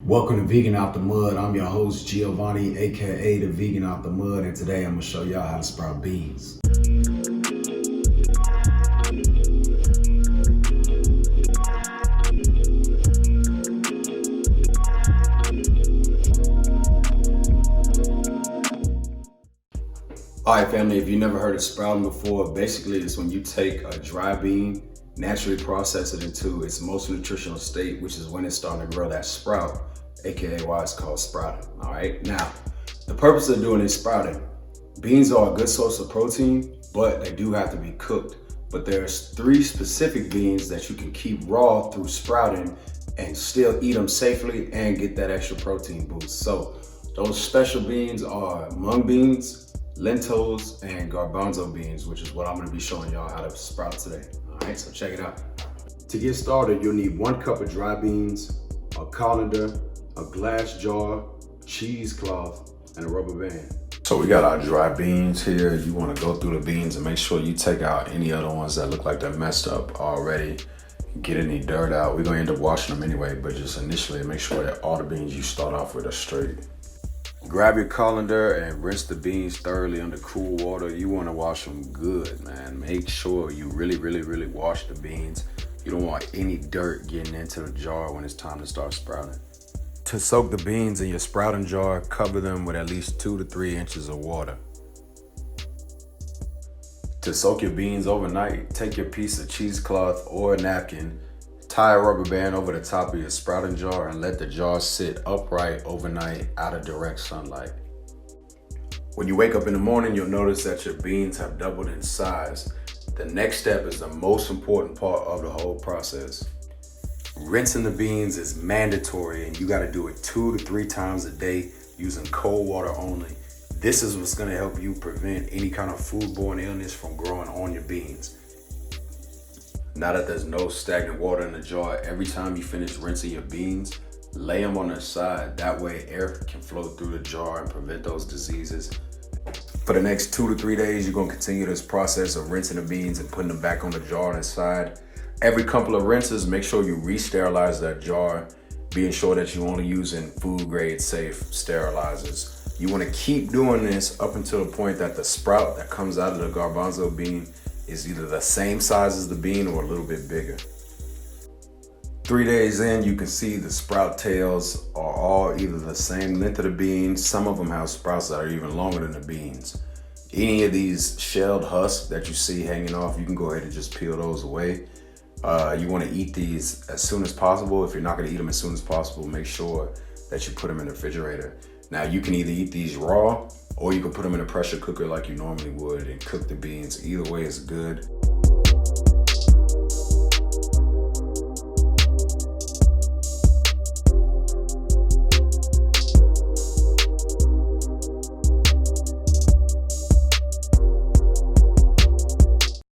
Welcome to Vegan Out the Mud. I'm your host, Giovanni, aka the Vegan Out the Mud, and today I'm gonna show y'all how to sprout beans. Alright family, if you never heard of sprouting before, basically it's when you take a dry bean, naturally process it into its most nutritional state, which is when it's starting to grow that sprout, aka why it's called sprouting. Alright, now the purpose of doing this sprouting, beans are a good source of protein, but they do have to be cooked. But there's 3 specific beans that you can keep raw through sprouting and still eat them safely and get that extra protein boost. So those special beans are mung beans, lentils, and garbanzo beans, which is what I'm gonna be showing y'all how to sprout today. All right, so check it out. To get started, you'll need 1 cup of dry beans, a colander, a glass jar, cheesecloth, and a rubber band. So we got our dry beans here. You wanna go through the beans and make sure you take out any other ones that look like they're messed up already. Get any dirt out. We're gonna end up washing them anyway, but just initially make sure that all the beans you start off with are straight. Grab your colander and rinse the beans thoroughly under cool water. You want to wash them good, man. Make sure you really wash the beans. You don't want any dirt getting into the jar when it's time to start sprouting. To soak the beans in your sprouting jar, cover them with at least 2 to 3 inches of water. To soak your beans overnight, take your piece of cheesecloth or a napkin, tie a rubber band over the top of your sprouting jar and let the jar sit upright overnight out of direct sunlight. When you wake up in the morning, you'll notice that your beans have doubled in size. The next step is the most important part of the whole process. Rinsing the beans is mandatory, and you gotta do it 2 to 3 times a day using cold water only. This is what's gonna help you prevent any kind of foodborne illness from growing on your beans. Now that there's no stagnant water in the jar, every time you finish rinsing your beans, lay them on their side. That way air can flow through the jar and prevent those diseases. For the next 2 to 3 days, you're gonna continue this process of rinsing the beans and putting them back on the jar on its side. Every couple of rinses, make sure you re-sterilize that jar, being sure that you're only using food grade safe sterilizers. You wanna keep doing this up until the point that the sprout that comes out of the garbanzo bean is either the same size as the bean or a little bit bigger. 3 days in, you can see the sprout tails are all either the same length of the beans. Some of them have sprouts that are even longer than the beans. Any of these shelled husks that you see hanging off, you can go ahead and just peel those away. You want to eat these as soon as possible. If you're not going to eat them as soon as possible, make sure that you put them in the refrigerator. Now you can either eat these raw or you can put them in a pressure cooker like you normally would and cook the beans. Either way is good.